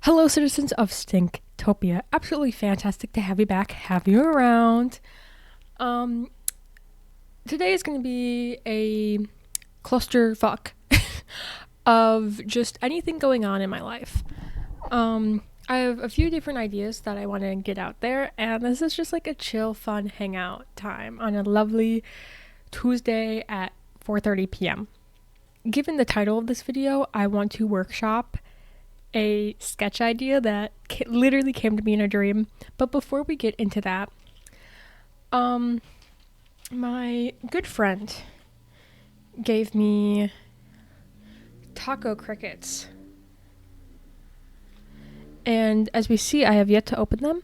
Hello, citizens of Stinktopia. Absolutely fantastic to have you back, have you around. Um, Today is going to be a clusterfuck of just anything going on in my life. I have a few different ideas that I want to get out there, and this is just like a chill, fun hangout time on a lovely Tuesday at 4:30 p.m. Given the title of this video, I want to workshop a sketch idea that literally came to me in a dream. But before we get into that, my good friend gave me taco crickets. And as we see, I have yet to open them,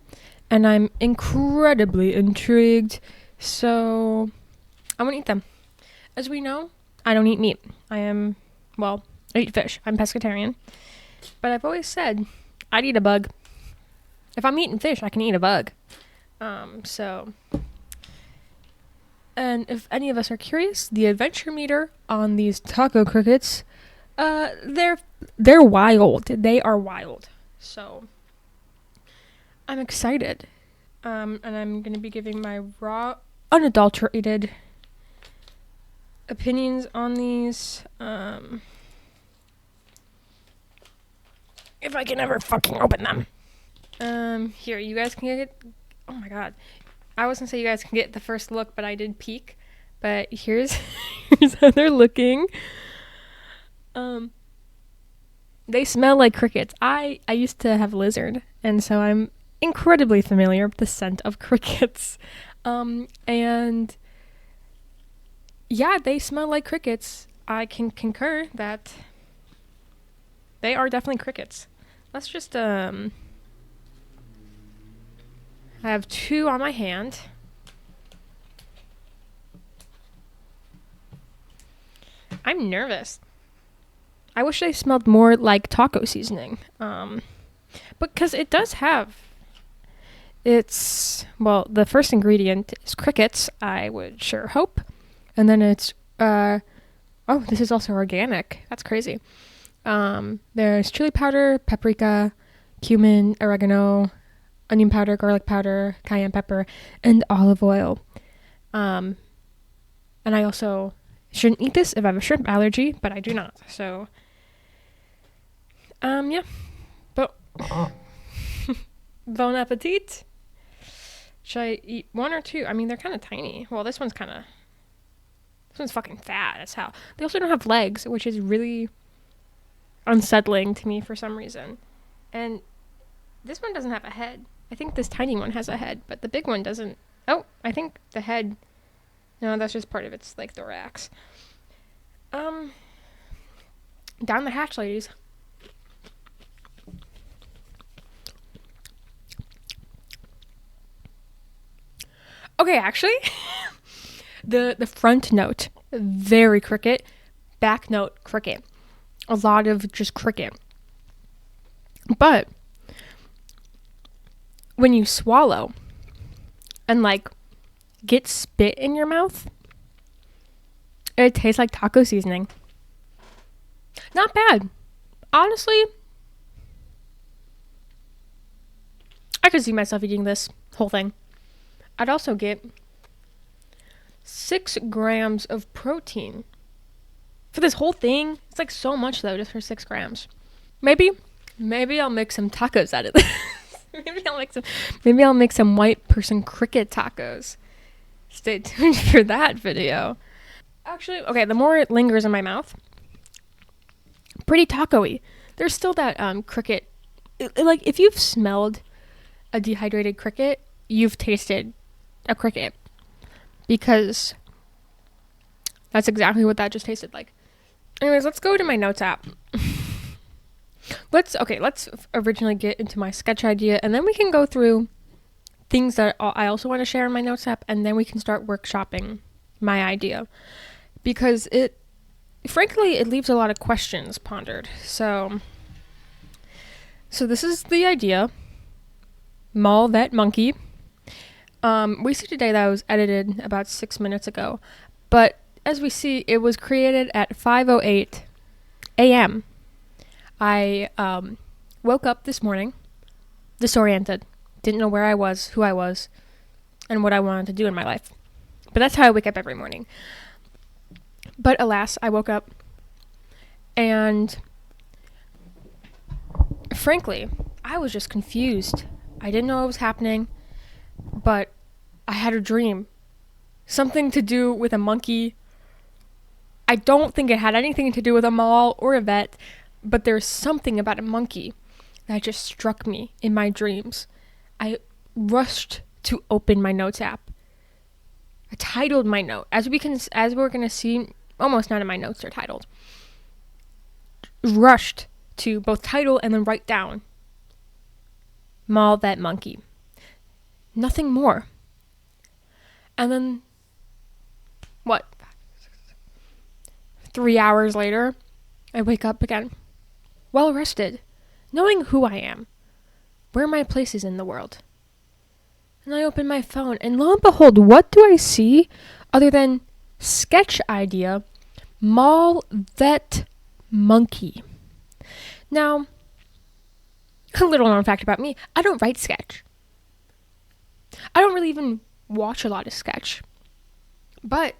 and I'm incredibly intrigued. So I'm gonna eat them. As we know, I don't eat meat. I eat fish. I'm pescatarian. But I've always said I'd eat a bug. If I'm eating fish, I can eat a bug. And if any of us are curious, the adventure meter on these taco crickets, they're wild. They are wild. So I'm excited. And I'm gonna be giving my raw, unadulterated opinions on these. If I can ever fucking open them. Here, you guys can get, oh my god. I was gonna say you guys can get the first look, but I did peek. But here's how they're looking. They smell like crickets. I used to have lizard, and so I'm incredibly familiar with the scent of crickets. And yeah, they smell like crickets. I can concur that they are definitely crickets. Let's just, I have two on my hand. I'm nervous. I wish they smelled more like taco seasoning. Because it does have, the first ingredient is crickets, I would sure hope. And then it's, this is also organic. That's crazy. There's chili powder, paprika, cumin, oregano, onion powder, garlic powder, cayenne pepper, and olive oil. And I also shouldn't eat this if I have a shrimp allergy, but I do not. So, yeah. But bon appetit. Should I eat one or two? I mean, they're kind of tiny. Well, this one's fucking fat as hell. They also don't have legs, which is really unsettling to me for some reason. And this one doesn't have a head. I think this tiny one has a head, but the big one doesn't. Oh, I think the head, no, that's just part of its like thorax. Down the hatch, ladies. Okay, actually, the front note, very cricket. Back note, cricket. A lot of just cricket. But when you swallow and like get spit in your mouth, it tastes like taco seasoning. Not bad. Honestly, I could see myself eating this whole thing. I'd also get 6 grams of protein for this whole thing. It's like so much though, just for 6 grams. Maybe I'll make some tacos out of this. maybe I'll make some white person cricket tacos. Stay tuned for that video. Actually, okay, the more it lingers in my mouth, pretty taco-y. There's still that cricket. Like if you've smelled a dehydrated cricket, you've tasted a cricket, because that's exactly what that just tasted like. Anyways, let's go to my notes app. Let's originally get into my sketch idea, and then we can go through things that I also want to share in my notes app, and then we can start workshopping my idea, because it leaves a lot of questions pondered. So this is the idea. Mall Vet Monkey. We see today that was edited about 6 minutes ago, but as we see, it was created at 5:08 a.m. I woke up this morning disoriented, didn't know where I was, who I was, and what I wanted to do in my life. But that's how I wake up every morning. But alas, I woke up and frankly, I was just confused. I didn't know what was happening, but I had a dream. Something to do with a monkey. I don't think it had anything to do with a mall or a vet, but there's something about a monkey that just struck me in my dreams. I rushed to open my notes app. I titled my note. As we're gonna see, almost none of my notes are titled. Rushed to both title and then write down mall vet monkey. Nothing more. And then, 3 hours later, I wake up again, well rested, knowing who I am, where my place is in the world. And I open my phone, and lo and behold, what do I see other than sketch idea, mall vet monkey. Now, a little known fact about me, I don't write sketch. I don't really even watch a lot of sketch. But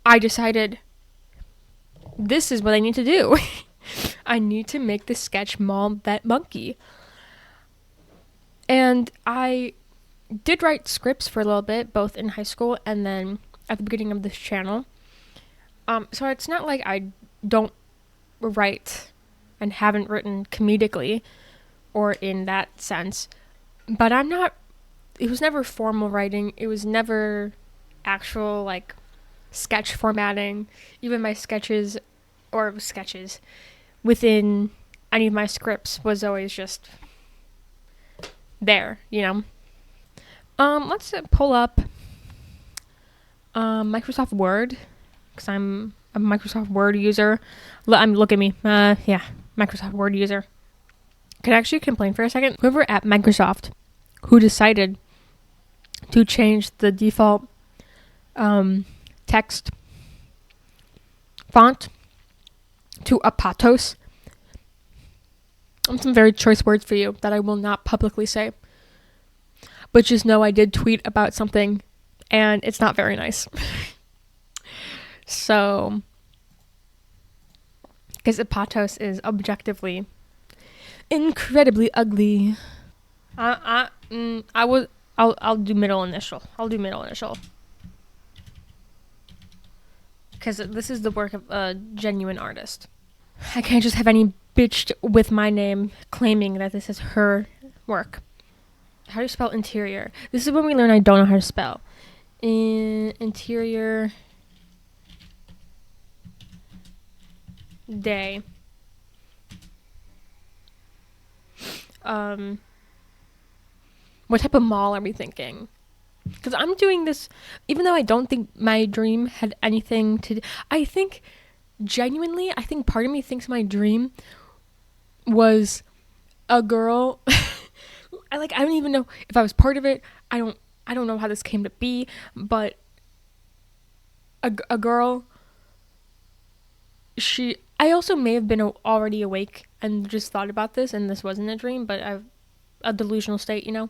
I decided this is what I need to do. I need to make the sketch mall vet monkey. And I did write scripts for a little bit, both in high school and then at the beginning of this channel. So it's not like I don't write and haven't written comedically or in that sense. But it was never formal writing. It was never actual, like, sketch formatting. Even my sketches within any of my scripts was always just there, you know. Let's pull up Microsoft Word, because I'm a Microsoft Word user. Look at me. Yeah, Microsoft Word user. Can I actually complain for a second? Whoever at Microsoft who decided to change the default text font to Apatos. Some very choice words for you that I will not publicly say. But just know I did tweet about something and it's not very nice. So, because Apatos is objectively incredibly ugly. I'll do middle initial. Because this is the work of a genuine artist. I can't just have any bitch with my name claiming that this is her work. How do you spell interior? This is when we learn I don't know how to spell. Interior day. What type of mall are we thinking? Because I'm doing this, even though I don't think my dream had anything to do. I think part of me thinks my dream was a girl. I don't even know if I was part of it. I don't know how this came to be, but a girl. I also may have been already awake and just thought about this, and this wasn't a dream, but I've a delusional state, you know.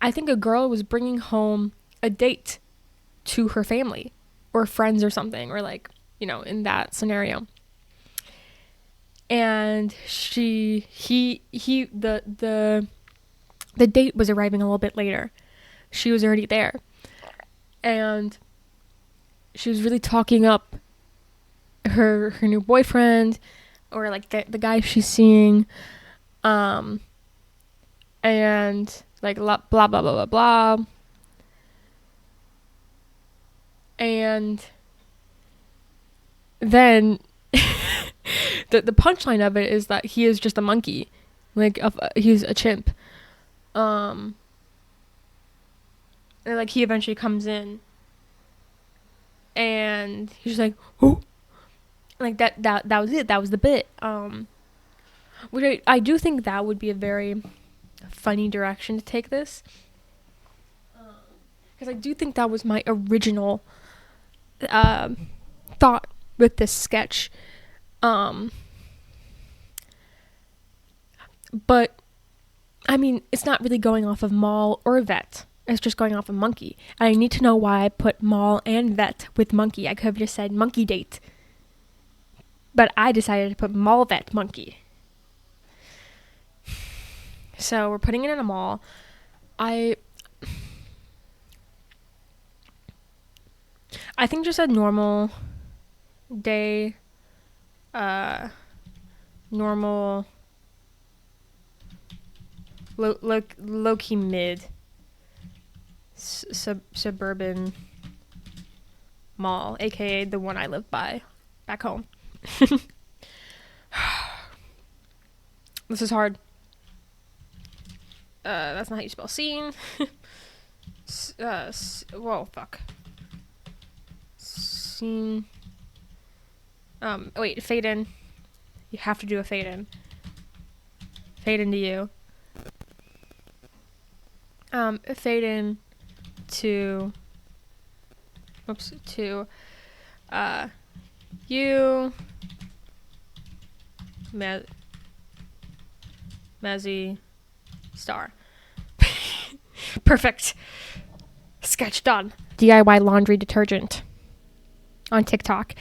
I think a girl was bringing home a date to her family or friends or something, or like, you know, in that scenario. And the date was arriving a little bit later. She was already there. And she was really talking up her new boyfriend, or like the guy she's seeing, and like blah blah blah blah blah. And then the punchline of it is that he is just a monkey, like he's a chimp. And like he eventually comes in, and he's like, "Oh," like that was it. That was the bit. Which I do think that would be a very funny direction to take this, because I do think that was my original thought with this sketch. But I mean, it's not really going off of mall or vet. It's just going off of monkey. And I need to know why I put mall and vet with monkey. I could have just said monkey date. But I decided to put mall vet monkey. So we're putting it in a mall. I think just a normal day, normal, low key mid suburban mall, aka the one I live by back home. This is hard. That's not how you spell scene. Whoa, fuck. Scene. Wait, fade in. You have to do a fade in. Fade into you. Fade in to. Oops, to. You. Mazzy. Star. Perfect. Sketch done. DIY laundry detergent on TikTok.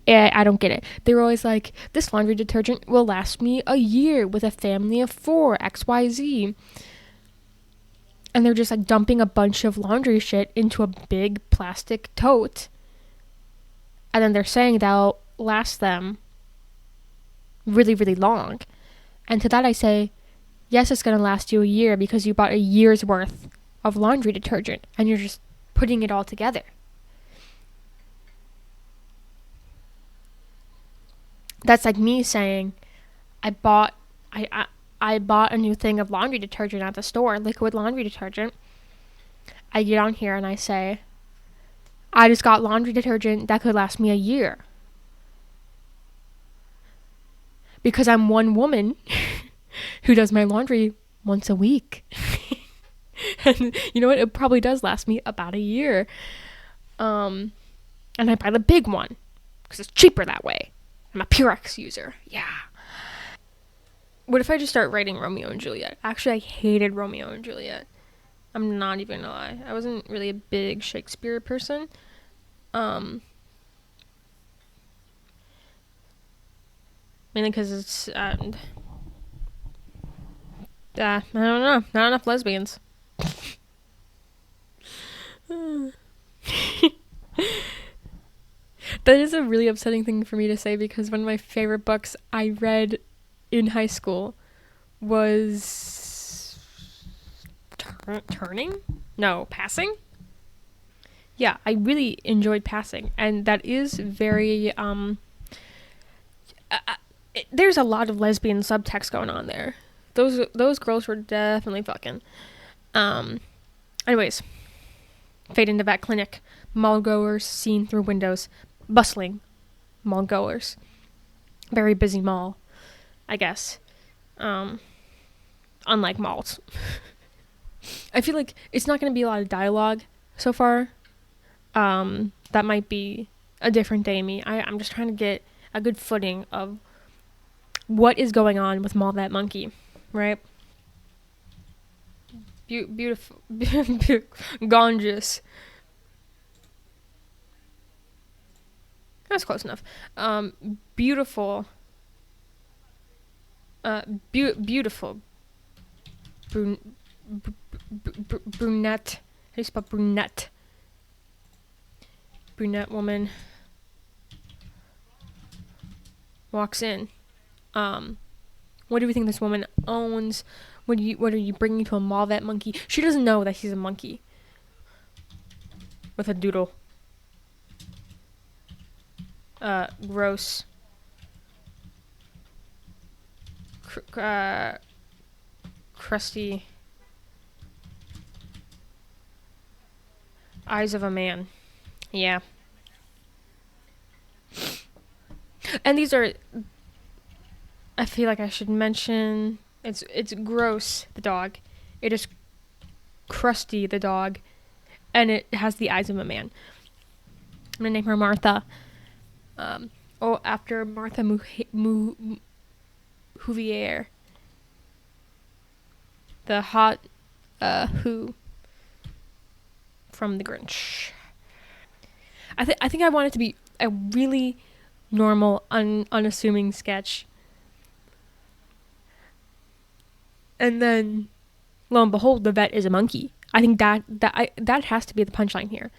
I don't get it. They were always like, this laundry detergent will last me a year with a family of 4, XYZ. And they're just like dumping a bunch of laundry shit into a big plastic tote. And then they're saying that'll last them really, really long. And to that I say, yes, it's going to last you a year because you bought a year's worth of laundry detergent and you're just putting it all together. That's like me saying, I bought a new thing of laundry detergent at the store, liquid laundry detergent. I get on here and I say, I just got laundry detergent that could last me a year. Because I'm one woman who does my laundry once a week. And you know what? It probably does last me about a year. And I buy the big one because it's cheaper that way. I'm a Purex user. Yeah. What if I just start writing Romeo and Juliet? Actually, I hated Romeo and Juliet. I'm not even gonna lie. I wasn't really a big Shakespeare person. Mainly because it's, I don't know. Not enough lesbians. That is a really upsetting thing for me to say because one of my favorite books I read in high school was Turning? No, Passing? Yeah, I really enjoyed Passing, and that is very there's a lot of lesbian subtext going on there. Those girls were definitely fucking. Anyways, fade into vet clinic. Mall goers seen through windows. Bustling mall goers. Very busy mall, I guess. Unlike malls. I feel like it's not going to be a lot of dialogue so far. That might be a different day me. I'm just trying to get a good footing of what is going on with Mall That Monkey, right? Beautiful. Gorgeous. That's close enough. Beautiful. Beautiful. Brunette. How do you spell brunette? Brunette woman walks in. What do we think this woman owns? What are you bringing to a Mall That Monkey? She doesn't know that he's a monkey with a doodle. Gross. Crusty eyes of a man. Yeah. And these are, I feel like I should mention, it's Gross, the dog. It is Crusty, the dog. And it has the eyes of a man. I'm gonna name her Martha. After Martha Mouvier. The hot who from The Grinch. I think I want it to be a really normal, unassuming sketch. And then, lo and behold, the vet is a monkey. I think that has to be the punchline here.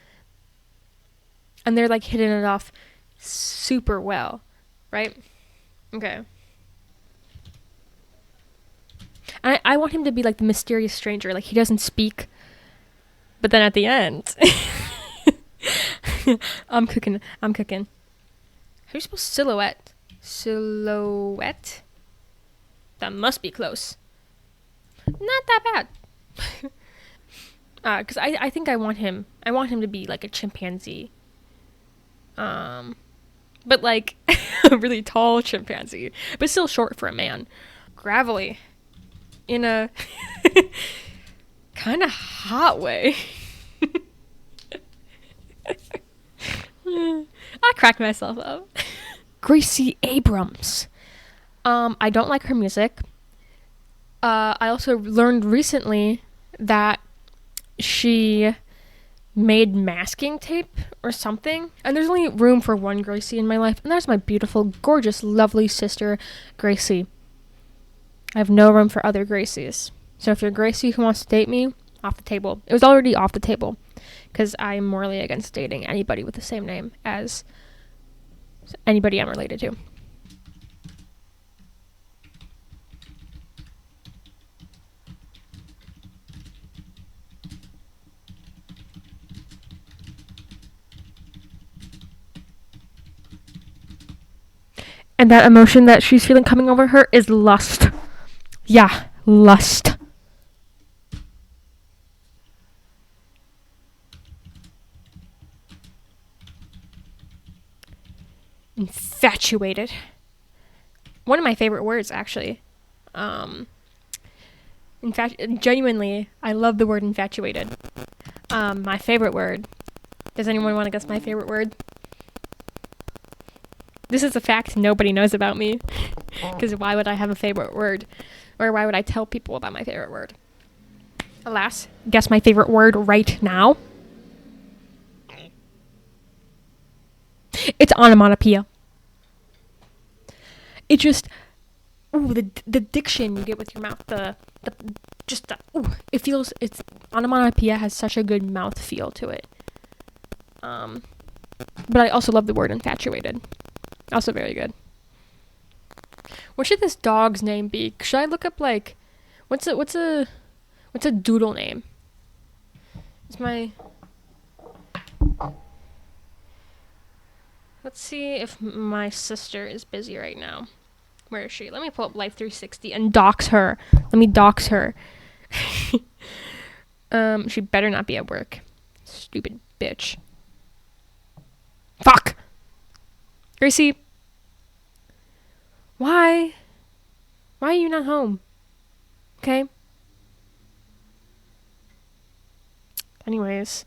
And they're like hitting it off super well, right? Okay. And I want him to be like the mysterious stranger, like he doesn't speak, but then at the end, I'm cooking. How do you spell silhouette? Silhouette? That must be close. Not that bad. Because I think I want him to be like a chimpanzee. But like a really tall chimpanzee, but still short for a man. Gravelly. In a kind of hot way. I cracked myself up. Gracie Abrams. I don't like her music. I also learned recently that she made masking tape or something. And there's only room for one Gracie in my life. And that's my beautiful, gorgeous, lovely sister, Gracie. I have no room for other Gracies. So if you're Gracie who wants to date me, off the table. It was already off the table. Because I'm morally against dating anybody with the same name as anybody I'm related to. And that emotion that she's feeling coming over her is lust. Yeah, lust. Infatuated. One of my favorite words, actually. In fact, genuinely, I love the word infatuated. My favorite word. Does anyone want to guess my favorite word? This is a fact nobody knows about me. Because why would I have a favorite word? Or why would I tell people about my favorite word? Alas, guess my favorite word right now. It's onomatopoeia. It just, the diction you get with your mouth, it feels, onomatopoeia has such a good mouth feel to it. But I also love the word infatuated. Also very good. What should this dog's name be? Should I look up like, what's a doodle name? Let's see if my sister is busy right now. Where is she? Let me pull up Life 360 and dox her. Let me dox her. She better not be at work. Stupid bitch. Fuck! Gracie. Why? Why are you not home? Okay? Anyways.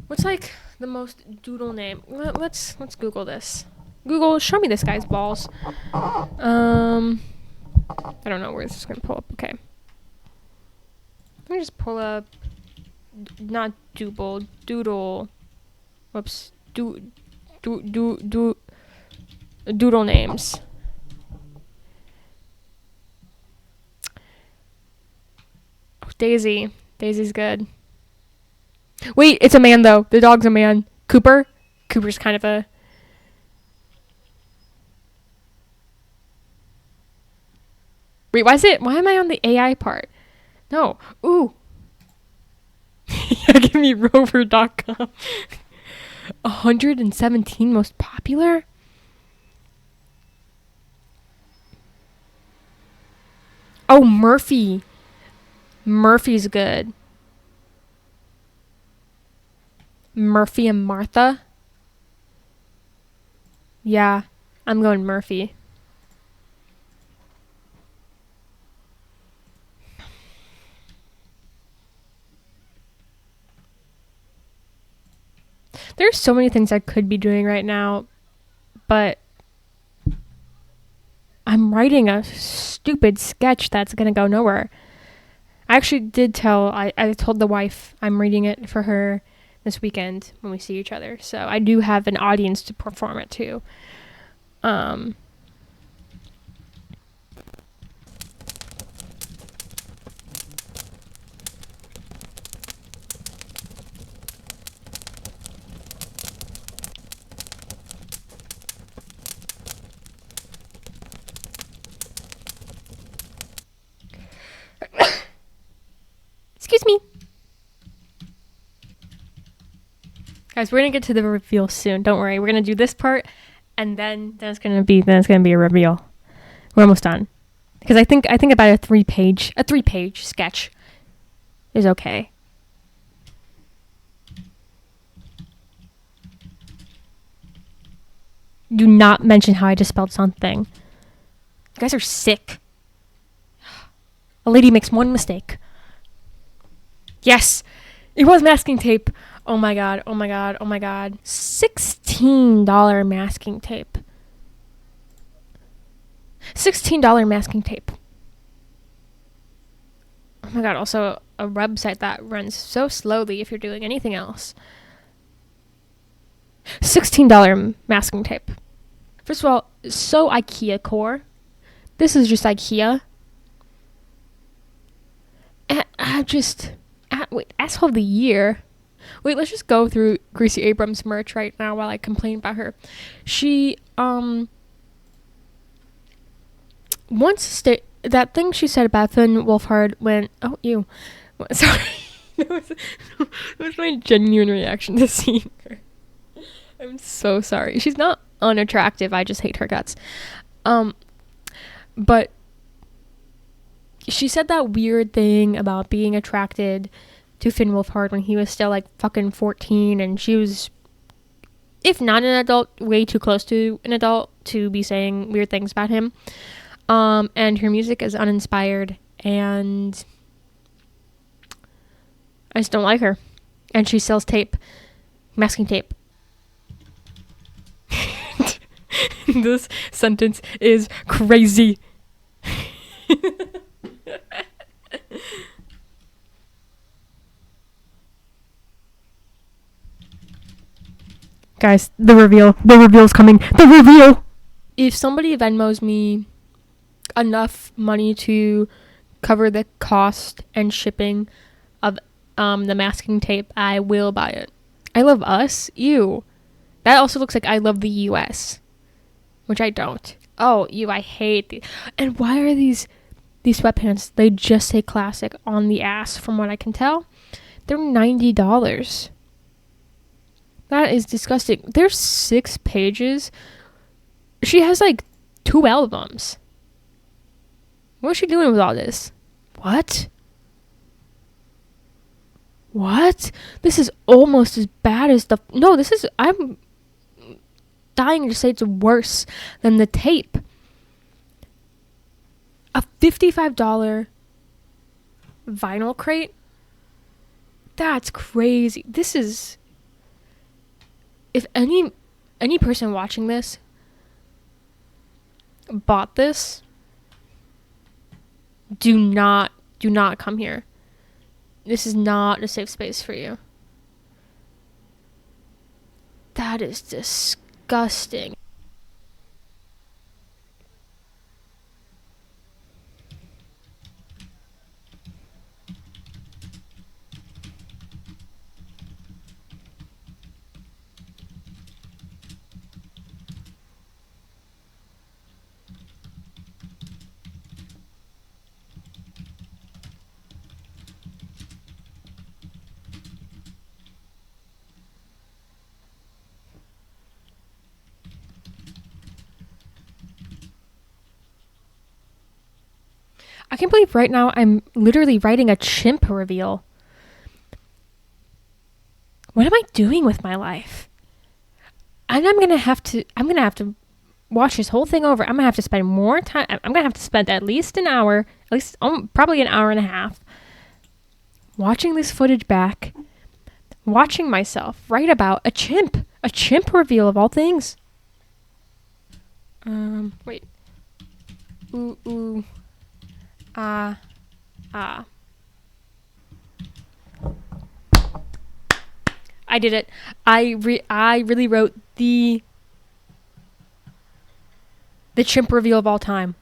What's like the most doodle name? Let's Google this. Google, show me this guy's balls. I don't know where this is gonna pull up. Okay. Let me just pull up not doodle. Whoops. Doodle names. Oh, Daisy. Daisy's good. Wait, it's a man though. The dog's a man. Cooper? Cooper's kind of a... Wait, why am I on the AI part? No. Ooh. Yeah, give me rover.com. 117 most popular? Oh, Murphy. Murphy's good. Murphy and Martha? Yeah, I'm going Murphy. There's so many things I could be doing right now, but I'm writing a stupid sketch that's gonna go nowhere. I actually did tell, I told the wife I'm reading it for her this weekend when we see each other. So I do have an audience to perform it to. Excuse me. Guys, we're gonna get to the reveal soon. Don't worry. We're gonna do this part, and then it's gonna be a reveal. We're almost done. Because I think about a three page sketch is okay. Do not mention how I just spelled something. You guys are sick. A lady makes one mistake. Yes! It was masking tape. Oh my god, oh my god, oh my god. $16 masking tape. $16 masking tape. Oh my god, also a website that runs so slowly if you're doing anything else. $16 masking tape. First of all, so IKEA core. This is just IKEA. And wait, asshole of the year. Wait, let's just go through Gracie Abrams merch right now while I complain about her. She, once that thing she said about Finn Wolfhard when, oh, ew. Sorry. that was my genuine reaction to seeing her. I'm so sorry. She's not unattractive. I just hate her guts. But she said that weird thing about being attracted to Finn Wolfhard when he was still like fucking 14, and she was, if not an adult, way too close to an adult to be saying weird things about him. And her music is uninspired, and I just don't like her. And she sells tape, masking tape. This sentence is crazy. Guys, the reveal's coming. The reveal! If somebody Venmos me enough money to cover the cost and shipping of the masking tape, I will buy it. I Love Us? Ew. That also looks like I Love the US, which I don't. Oh, ew, I hate and why are these sweatpants? They just say classic on the ass from what I can tell. They're $90. That is disgusting. There's 6 pages. She has like 2 albums. What is she doing with all this? What? This is almost as bad as I'm dying to say it's worse than the tape. A $55 vinyl crate? That's crazy. This is, if any person watching this bought this, do not come here. This is not a safe space for you. That is disgusting. I can't believe right now I'm literally writing a chimp reveal. What am I doing with my life? And I'm gonna have to watch this whole thing over. I'm gonna have to spend more time. I'm gonna have to spend at least an hour, probably an hour and a half, watching this footage back, watching myself write about a chimp reveal of all things. Wait. Ooh. I did it. I really wrote the chimp reveal of all time.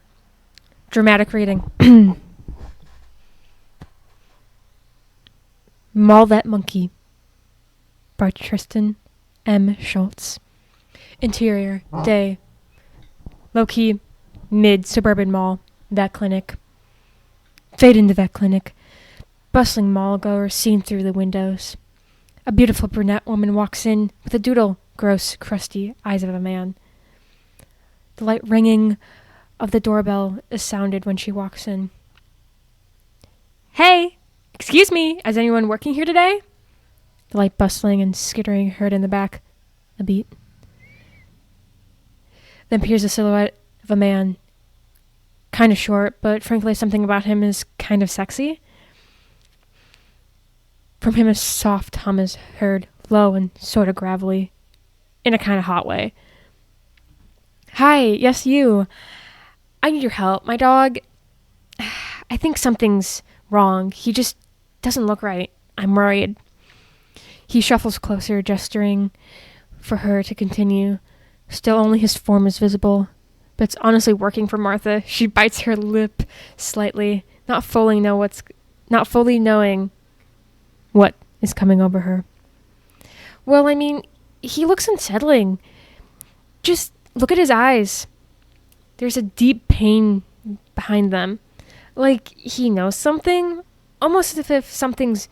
Dramatic reading. Maul That Monkey by Tristan M. Schultz. Interior, day. Low-key, mid-suburban mall. Vet clinic. Fade into vet clinic. Bustling mall goers seen through the windows. A beautiful brunette woman walks in with the doodle, gross, crusty eyes of a man. The light ringing of the doorbell is sounded when she walks in. Hey! Excuse me, is anyone working here today? The light bustling and skittering heard in the back. A beat. Then appears a silhouette of a man. Kind of short, but frankly something about him is kind of sexy. From him a soft hum is heard, low and sort of gravelly, in a kind of hot way. Hi, yes you. I need your help. My dog, I think something's wrong. He just doesn't look right. I'm worried. He shuffles closer, gesturing for her to continue. Still only his form is visible, but it's honestly working for Martha. She bites her lip slightly, not fully knowing what is coming over her. Well, I mean, he looks unsettling. Just look at his eyes. There's a deep pain behind them. Like he knows something, almost as if something's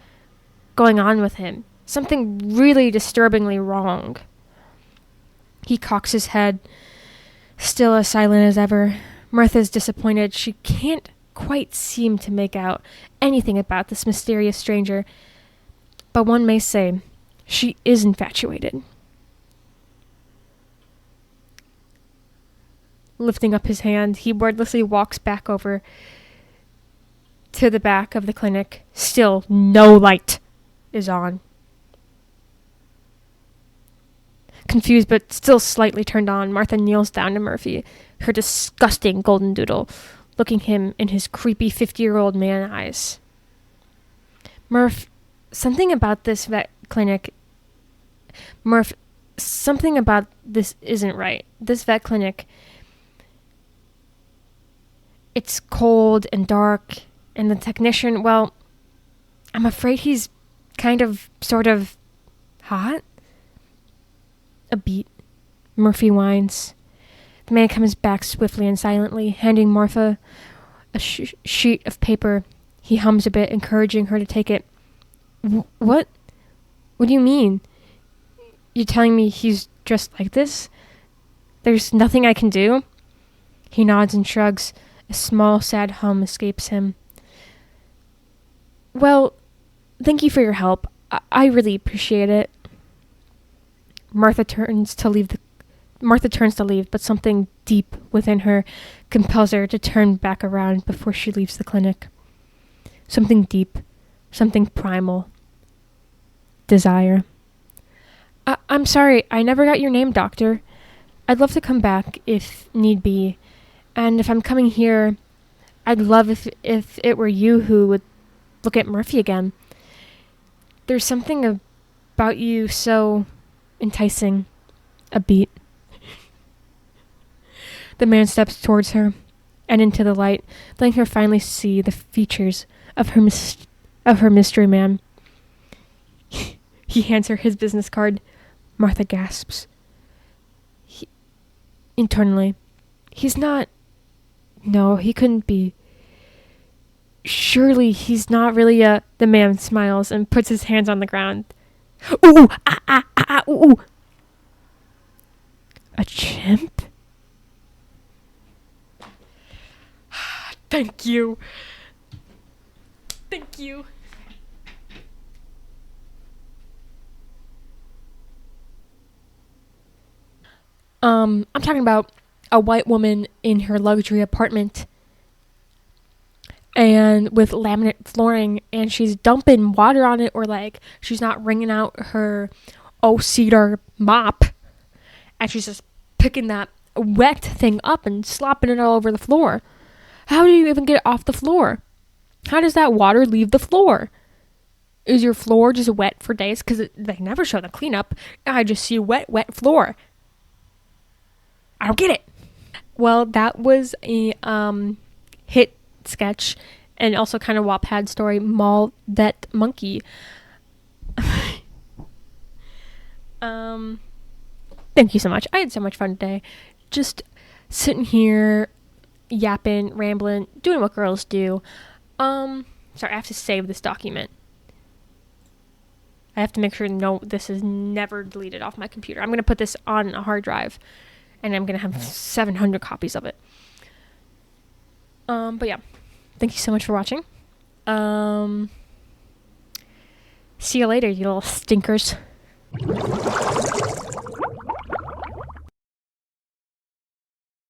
going on with him. Something really disturbingly wrong. He cocks his head, still as silent as ever. Martha's disappointed. She can't quite seem to make out anything about this mysterious stranger. But one may say she is infatuated. Lifting up his hand, he wordlessly walks back over to the back of the clinic. Still, no light is on. Confused but still slightly turned on, Martha kneels down to Murphy, her disgusting golden doodle, looking him in his creepy 50-year-old man eyes. Murph, something about this vet clinic... Murph, something about this isn't right. This vet clinic... It's cold and dark, and the technician, well, I'm afraid he's kind of, sort of, hot? A beat. Murphy whines. The man comes back swiftly and silently, handing Martha a sheet of paper. He hums a bit, encouraging her to take it. What? What do you mean? You're telling me he's just like this? There's nothing I can do? He nods and shrugs. A small, sad hum escapes him. Well, thank you for your help. I really appreciate it. Martha turns to leave, but something deep within her compels her to turn back around before she leaves the clinic. Something deep, something primal. Desire. I'm sorry, I never got your name, doctor. I'd love to come back if need be. And if I'm coming here, I'd love if it were you who would look at Murphy again. There's something about you so enticing. A beat. The man steps towards her and into the light, letting her finally see the features of her mystery man. He hands her his business card. Martha gasps. Internally, he's not... No, he couldn't be. Surely he's not really a... The man smiles and puts his hands on the ground. Ooh, ah, ah, ah, ah, ooh, ooh. A chimp? Thank you. Thank you. I'm talking about a white woman in her luxury apartment and with laminate flooring, and she's dumping water on it, or like she's not wringing out her cedar mop, and she's just picking that wet thing up and slopping it all over the floor. How do you even get it off the floor? How does that water leave the floor? Is your floor just wet for days? Because they never show the cleanup. I just see wet floor. I don't get it. Well, that was a hit sketch and also kind of Wattpad story, Mall That Monkey. Thank you so much. I had so much fun today. Just sitting here, yapping, rambling, doing what girls do. Sorry, I have to save this document. I have to make sure this is never deleted off my computer. I'm going to put this on a hard drive, and I'm going to have 700 copies of it. But yeah, thank you so much for watching. See you later, you little stinkers.